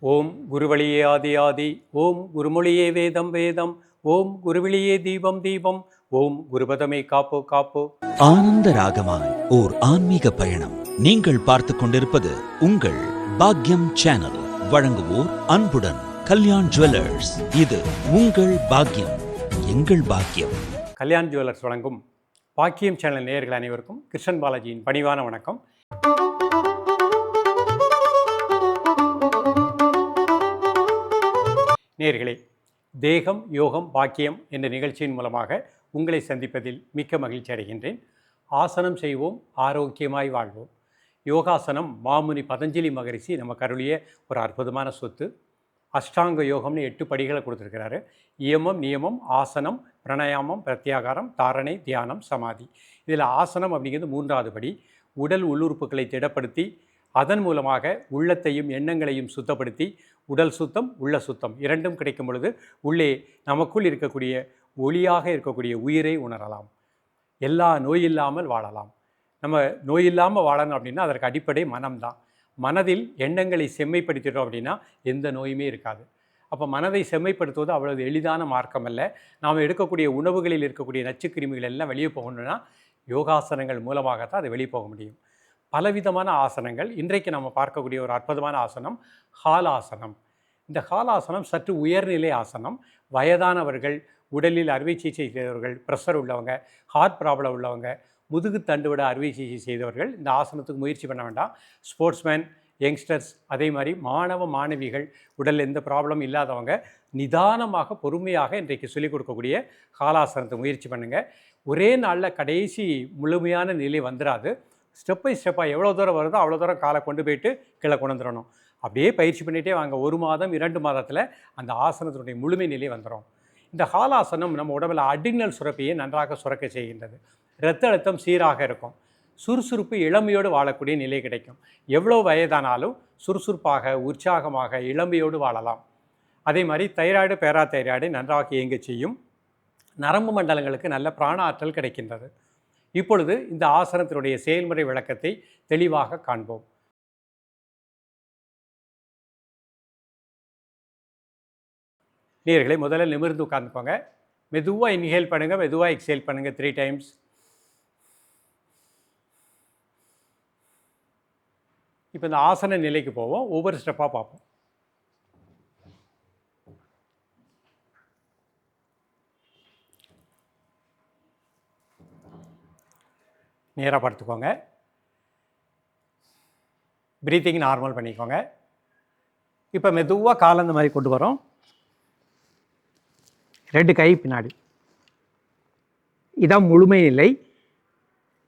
ஓம் குருவழியே ஆதி ஆதி, ஓம் குருமொழியே வேதம் வேதம், ஓம் குருவிழியே தீபம் தீபம், ஓம் குருபதமே காப்போ காப்போ. ஆனந்த ராகமாய் ஓர் ஆன்மீக பயணம். நீங்கள் பார்த்து கொண்டிருப்பது உங்கள் பாக்யம் சேனல். வழங்குவோர் அன்புடன் கல்யாண் ஜுவல்லர்ஸ். இது உங்கள் பாக்யம், எங்கள் பாக்கியம். கல்யாண் ஜுவல்லர்ஸ் வழங்கும் பாக்கியம் சேனல் நேயர்கள் அனைவருக்கும் கிருஷ்ணன் பாலாஜியின் பணிவான வணக்கம். நேயர்களே, தேகம் யோகம் பாக்கியம் என்ற நிகழ்ச்சியின் மூலமாக உங்களை சந்திப்பதில் மிக்க மகிழ்ச்சி அடைகின்றேன். ஆசனம் செய்வோம், ஆரோக்கியமாய் வாழ்வோம். யோகாசனம் மாமுனி பதஞ்சலி மகரிஷி நமக்கு அருளிய ஒரு அற்புதமான சொத்து. அஷ்டாங்க யோகம்னு 8 படிகளை கொடுத்துருக்கிறாரு. இயமம், நியமம், ஆசனம், பிரணயாமம், பிரத்யாகாரம், தாரணை, தியானம், சமாதி. இதில் ஆசனம் அப்படிங்கிறது 3வது படி. உடல் உள்ளுறுப்புகளை திடப்படுத்தி அதன் மூலமாக உள்ளத்தையும் எண்ணங்களையும் சுத்தப்படுத்தி, உடல் சுத்தம் உள்ள சுத்தம் இரண்டும் கிடைக்கும் பொழுது உள்ளே நமக்குள் இருக்கக்கூடிய ஒளியாக இருக்கக்கூடிய உயிரை உணரலாம். எல்லா நோயில்லாமல் வாழலாம். நம்ம நோயில்லாமல் வாழணும் அப்படின்னா அதற்கு அடிப்படை மனம்தான். மனதில் எண்ணங்களை செம்மைப்படுத்திட்டோம் அப்படின்னா எந்த நோயுமே இருக்காது. அப்போ மனதை செம்மைப்படுத்துவது அவ்வளவு எளிதான மார்க்கம் அல்ல. நாம் எடுக்கக்கூடிய உணவுகளில் இருக்கக்கூடிய நச்சுக்கிருமிகள் எல்லாம் வெளியே போகணும்னா யோகாசனங்கள் மூலமாகத்தான் அது வெளியே போக முடியும். பலவிதமான ஆசனங்கள். இன்றைக்கு நம்ம பார்க்கக்கூடிய ஒரு அற்புதமான ஆசனம் ஹாலாசனம். இந்த ஹாலாசனம் சற்று உயர்நிலை ஆசனம். வயதானவர்கள், உடலில் அறுவை சிகிச்சை செய்தவர்கள், ப்ரெஷர் உள்ளவங்க, ஹார்ட் ப்ராப்ளம் உள்ளவங்க, முதுகு தண்டுவிட அறுவை சிகிச்சை செய்தவர்கள் இந்த ஆசனத்துக்கு முயற்சி பண்ண வேண்டாம். ஸ்போர்ட்ஸ்மேன், யங்ஸ்டர்ஸ், அதே மாதிரி மாணவ மாணவிகள், உடலில் எந்த ப்ராப்ளம் இல்லாதவங்க நிதானமாக பொறுமையாக இன்றைக்கு சொல்லிக் கொடுக்கக்கூடிய ஹாலாசனத்தை முயற்சி பண்ணுங்கள். ஒரே நாளில் கடைசி முழுமையான நிலை வந்துடாது. ஸ்டெப் பை ஸ்டெப்பாக எவ்வளோ தூரம் வருதோ அவ்வளோ தூரம் காலை கொண்டு போயிட்டு கீழே கொண்டு வந்துடணும். அப்படியே பயிற்சி பண்ணிகிட்டே வாங்க. 1 மாதம் 2 மாதத்தில் அந்த ஆசனத்தினுடைய முழுமை நிலை வந்துடும். இந்த ஹாலாசனம் நம்ம உடம்பில் அட்ரினல் சுரப்பியை நன்றாக சுரக்க செய்கின்றது. இரத்த அழுத்தம் சீராக இருக்கும். சுறுசுறுப்பு, இளமையோடு வாழக்கூடிய நிலை கிடைக்கும். எவ்வளோ வயதானாலும் சுறுசுறுப்பாக, உற்சாகமாக, இளமையோடு வாழலாம். அதே மாதிரி தைராய்டு, பேராதைராய்டு நன்றாக இயங்க செய்யும். நரம்பு மண்டலங்களுக்கு நல்ல பிராண ஆற்றல் கிடைக்கின்றது. இப்பொழுது இந்த ஆசனத்தினுடைய செயல்முறை விளக்கத்தை தெளிவாக காண்போம். நேயர்களே, முதல்ல நிமிர்ந்து உட்கார்ந்துக்கோங்க. மெதுவாக இன்ஹேல் பண்ணுங்கள், மெதுவாக எக்ஸேல் பண்ணுங்கள் 3 டைம்ஸ். இப்போ இந்த ஆசன நிலைக்கு போவோம். ஒவ்வொரு ஸ்டெப்பாக பார்ப்போம். நேராக படுத்துக்கோங்க. ப்ரீத்திங் நார்மல் பண்ணிக்கோங்க. இப்போ மெதுவாக கால் அந்த மாதிரி கொண்டு வரோம். 2 கை பின்னாடி. இதான் முழுமை நிலை.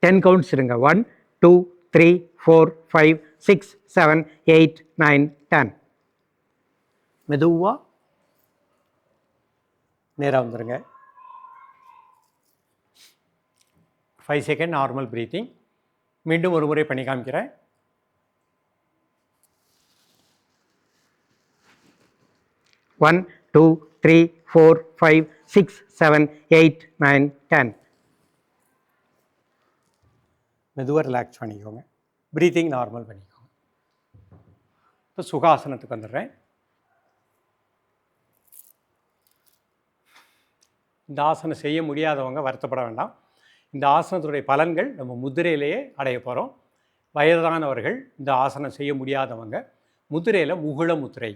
10 கவுண்ட்ஸ் இருங்க. 1 2 3 4 5 6 7 8 9 10. மெதுவாக நேராக வந்துடுங்க. 5 செகண்ட் நார்மல் ப்ரீத்திங். மீண்டும் ஒரு முறை பண்ணி காமிக்கிறேன். 1 2 3 4 5 6 7 8 9 10. மெதுவாக ரிலாக்ஸ் பண்ணிக்கோங்க. ப்ரீத்திங் நார்மல் பண்ணிக்கோங்க. இப்போ சுகாசனத்துக்கு வந்துடுறேன். இந்த ஆசனம் செய்ய முடியாதவங்க வருத்தப்பட வேண்டாம். இந்த ஆசனத்துடைய பலன்கள் நம்ம முதிரையிலேயே அடைய போகிறோம். வயதானவர்கள், இந்த ஆசனம் செய்ய முடியாதவங்க முதிரையில் முகுள முத்திரை.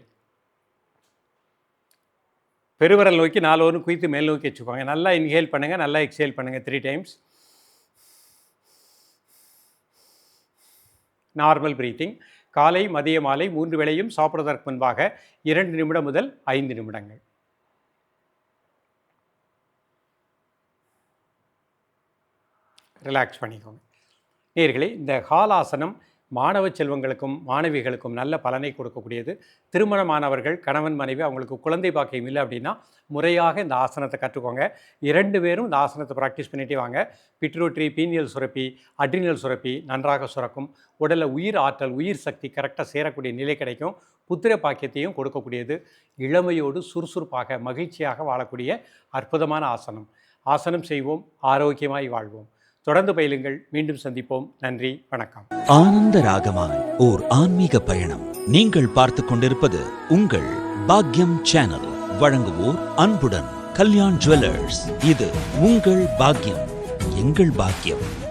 பெருவிரல் நோக்கி 4 ஒன்று குவித்து மேல் நோக்கி வச்சுக்கோங்க. நல்லா இன்ஹேல் பண்ணுங்கள், நல்லா எக்ஸேல் பண்ணுங்கள் 3 டைம்ஸ். Normal breathing. காலை, மதிய, மாலை 3 வேளையும் சாப்பிடுவதற்கு முன்பாக 2 நிமிடம் முதல் 5 நிமிடங்கள். ரிலாக்ஸ் பண்ணிக்கோங்க. நேயர்களே, இந்த ஹாலாசனம் மாணவ செல்வங்களுக்கும் மாணவிகளுக்கும் நல்ல பலனை கொடுக்கக்கூடியது. திருமணமானவர்கள், கணவன் மனைவி, அவங்களுக்கு குழந்தை பாக்கியம் இல்லை அப்படின்னா முறையாக இந்த ஆசனத்தை கற்றுக்கோங்க. 2 பேரும் இந்த ஆசனத்தை ப்ராக்டிஸ் பண்ணிகிட்டே வாங்க. பிட்ரூட்ரி, பீனியல் சுரப்பி, அட்ரினல் சுரப்பி நன்றாக சுரக்கும். உடலில் உயிர் ஆற்றல், உயிர் சக்தி கரெக்டாக சேரக்கூடிய நிலை கிடைக்கும். புத்திர பாக்கியத்தையும் கொடுக்கக்கூடியது. இளமையோடு சுறுசுறுப்பாக மகிழ்ச்சியாக வாழக்கூடிய அற்புதமான ஆசனம். ஆசனம் செய்வோம், ஆரோக்கியமாய் வாழ்வோம். தொடர்ந்து பயிலுங்கள். மீண்டும் சந்திப்போம். நன்றி, வணக்கம். ஆனந்த ராகமாய் ஓர் ஆன்மீக பயணம். நீங்கள் பார்த்துக் கொண்டிருப்பது உங்கள் பாக்யம் சேனல். வழங்குவோர் அன்புடன் கல்யாண் ஜுவல்லர்ஸ். இது உங்கள் பாக்யம், எங்கள் பாக்கியம்.